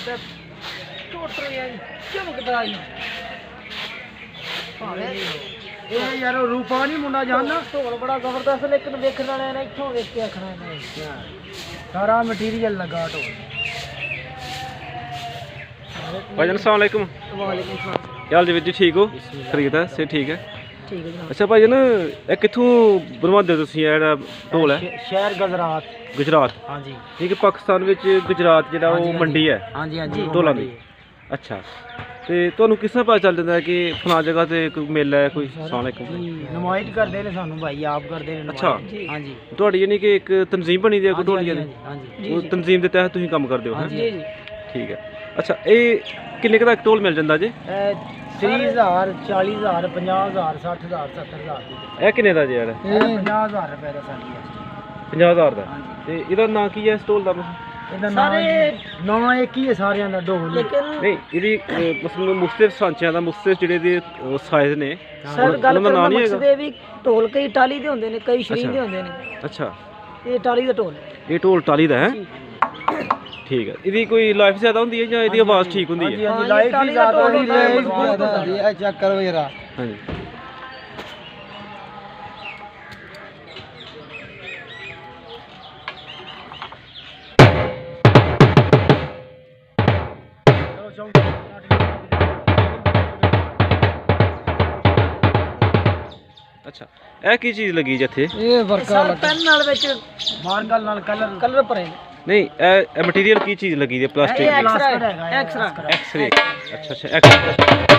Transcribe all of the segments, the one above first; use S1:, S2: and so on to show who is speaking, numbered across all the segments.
S1: ਤੇ ਟੋਟਰ ਚਮਕਦਾ ਜੀ
S2: ਇਹ ਯਾਰ ਰੂਪਾ ਨਹੀਂ ਮੁੰਡਾ ਜਾਣਦਾ
S1: ਢੋਲ ਬੜਾ ਜ਼ਬਰਦਸਤ ਲੇਕਿਨ ਵੇਖਣ ਵਾਲਿਆਂ ਨੇ ਇੱਥੋਂ ਵੇਖ ਕੇ ਆਖਣਾ ਇਹਨੇ
S2: ਸਾਰਾ ਮਟੀਰੀਅਲ ਲਗਾ ਢੋਲ
S3: भाईजान अस्सलाम वालेकुम।
S1: ਵਾਲੇਕੁਮ ਸਲਾਮ।
S3: क्या हाल जी वीर जी, ठीक हो? खरीद है से ठीक है।
S1: ਠੀਕ ਹੈ ਜਨਾਬ।
S3: अच्छा भाईजान ਇਹ ਕਿੱਥੋਂ ਬਣਵਾਉਂਦੇ ਹੋ ਤੁਸੀਂ ਇਹ ਜਿਹੜਾ ਢੋਲ ਹੈ?
S2: ਸ਼ਹਿਰ ਗੁਜਰਾਤ।
S3: ਗੁਜਰਾਤ।
S2: ਹਾਂਜੀ
S3: ਠੀਕ ਹੈ, ਪਾਕਿਸਤਾਨ ਵਿੱਚ ਗੁਜਰਾਤ ਜਿਹੜਾ ਉਹ ਮੰਡੀ ਹੈ
S2: ਹਾਂਜੀ ਹਾਂਜੀ
S3: ਢੋਲਾਂ ਦੀ। ਅੱਛਾ, ਤੇ ਤੁਹਾਨੂੰ ਕਿਸ ਤਰ੍ਹਾਂ ਪਤਾ ਚੱਲ ਜਾਂਦਾ ਹੈ ਕਿ ਫਲਾਂ ਜਗ੍ਹਾ ਤੇ ਕੋਈ ਮੇਲਾ ਹੈ ਕੋਈ? अस्सलाम वालेकुम।
S2: ਨੁਮਾਇਸ਼ ਕਰਦੇ ਨੇ ਸਾਨੂੰ ਭਾਈ, ਆਪ ਕਰਦੇ ਨੇ
S3: ਅੱਛਾ।
S2: ਹਾਂਜੀ
S3: ਤੁਹਾਡੀ ਯਾਨੀ ਕਿ ਇੱਕ ਤਨਜ਼ੀਮ ਬਣੀ ਦੀ ਹੈ ਕੋਈ ਢੋਲੀਆਂ ਦੀ?
S2: ਹਾਂਜੀ
S3: ਉਹ ਤਨਜ਼ੀਮ ਦੇ ਤਹਿਤ ਤੁਸੀਂ ਕੰਮ ਕਰਦੇ ਹੋ ਹੈਂ?
S1: ਜੀ ਜੀ
S3: ਠੀਕ ਹੈ। ਅੱਛਾ, ਇਹ ਕਿੰਨੇ ਕੁ ਦਾ ਇੱਕ ਢੋਲ ਮਿਲ ਜਾਂਦਾ ਜੀ?
S2: 30,000 40,000 50,000 60,000 70,000 ਦੀ।
S3: ਇਹ ਕਿੰਨੇ ਦਾ ਜੀ ਯਾਰ?
S2: ਇਹ 50,000 ਰੁਪਏ ਦਾ ਸਾਡੀ ਹੈ।
S3: 50,000 ਦਾ।
S2: ਹਾਂਜੀ।
S3: ਤੇ ਇਹਦਾ ਨਾਂ ਕੀ ਹੈ ਇਸ ਢੋਲ ਦਾ?
S2: ਇਹਦਾ
S1: ਸਾਰੇ
S2: ਨਾਂ ਇੱਕ ਹੀ ਹੈ ਸਾਰਿਆਂ ਦਾ, ਢੋਲ।
S1: ਲੇਕਿਨ
S3: ਨਹੀਂ, ਇਹਦੀ ਮਤਲਬ ਮੁਖਤਲਿਫ ਸਾਂਚਿਆਂ ਦਾ ਮੁਖਤਲਿਫ ਜਿਹੜੇ ਦੇ ਸਾਈਜ਼ ਨੇ,
S1: ਸਰ ਗੱਲ
S3: ਉਹਨਾਂ ਦਾ ਨਾਂ
S1: ਕਰਨ ਦਾ
S3: ਨਹੀਂ
S1: ਮਕਸਦ
S3: ਹੈਗਾ?
S1: ਇਹ ਵੀ ਢੋਲ ਕਈ ਟਾਲੀ ਦੇ ਹੁੰਦੇ ਨੇ, ਕਈ ਸ਼ਰੀਨ ਦੇ ਹੁੰਦੇ ਨੇ।
S3: ਅੱਛਾ,
S1: ਇਹ ਟਾਲੀ ਦਾ ਢੋਲ
S3: ਇਹ ਢੋਲ ਟਾਲੀ ਦਾ ਹੈ? ਠੀਕ ਹੈ। ਇਹਦੀ ਕੋਈ ਲਾਈਫ ਜ਼ਿਆਦਾ ਹੁੰਦੀ ਹੈ ਜਾਂ ਇਹਦੀ ਆਵਾਜ਼ ਠੀਕ ਹੁੰਦੀ ਹੈ?
S2: ਹਾਂਜੀ ਲਾਈਫ ਵੀ ਜ਼ਿਆਦਾ ਹੁੰਦੀ ਹੈ, ਬਹੁਤ ਹੁੰਦੀ ਹੈ। ਚੈੱਕ ਕਰੋ ਜਰਾ।
S3: ਹਾਂਜੀ। ਅੱਛਾ, ਇਹ ਕੀ ਚੀਜ਼ ਲੱਗੀ ਜਿੱਥੇ?
S2: ਇਹ ਵਰਕਾ
S1: ਸਰ ਪੈਨ ਨਾਲ ਵਿੱਚ
S2: ਮਾਰਕਲ ਨਾਲ
S1: ਕਲਰ ਭਰੇ ਨੇ।
S3: ਨਹੀਂ, ਇਹ ਮਟੀਰੀਅਲ ਕੀ ਚੀਜ਼ ਲੱਗੀ ਦੀ? ਪਲਾਸਟਿਕ
S1: ਇਹ
S3: ਦੀ?
S1: ਐਕਸਰਾ
S2: ਹੈਗਾ
S1: ਹੈ, ਐਕਸਰਾ।
S3: ਐਕਸ-ਰੇ। ਅੱਛਾ ਅੱਛਾ, ਐਕਸ।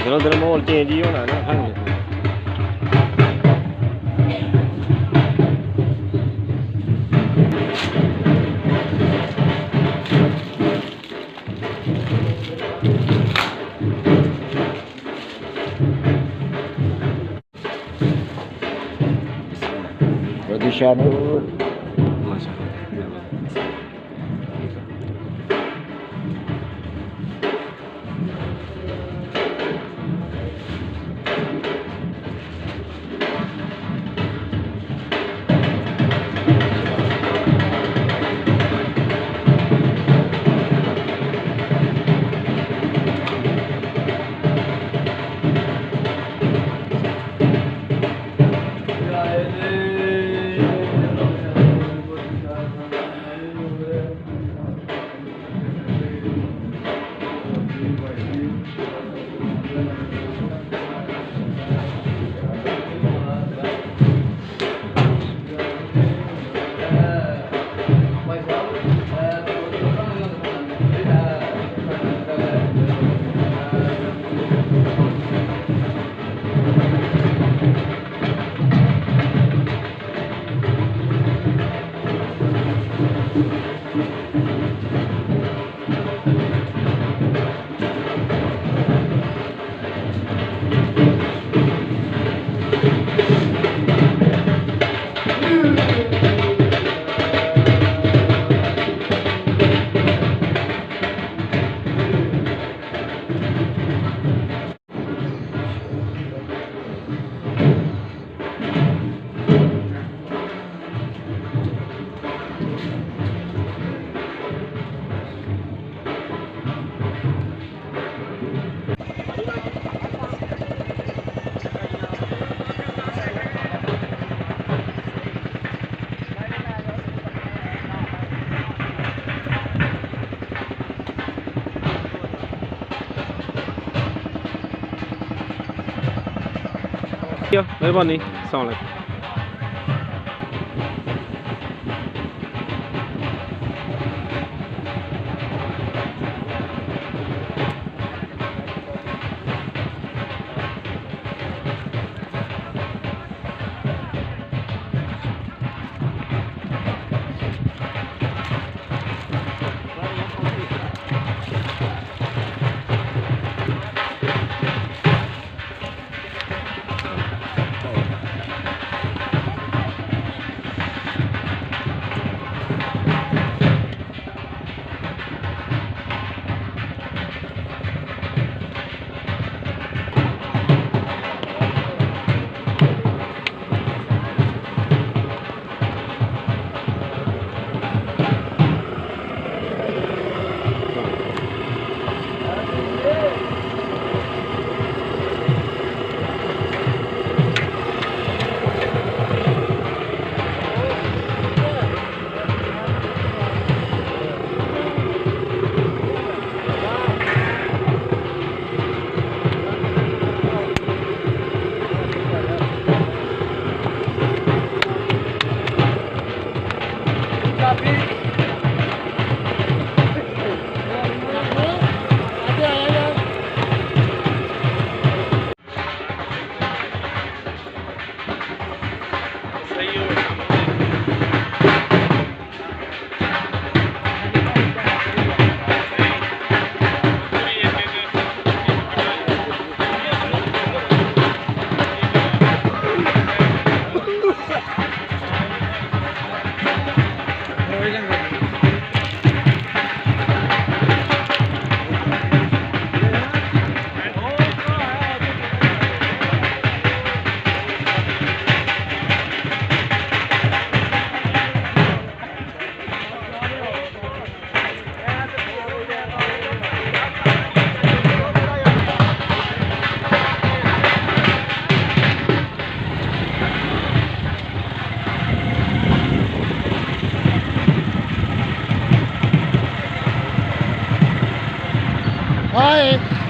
S4: ਦਿਨੋਂ ਦਿਨ ਮਾਹੌਲ ਚੇਂਜ ਹੀ ਹੋਣਾ ਨਾ।
S3: ਹਾਂਜੀ
S4: ਉਹਦੀ ਸ਼ਾਨ
S3: ਮਾਸ਼ਾਅੱਲਾ। ਮਿਹਰਬਾਨੀ। अस्सलाम वालेकुम।
S2: Hi.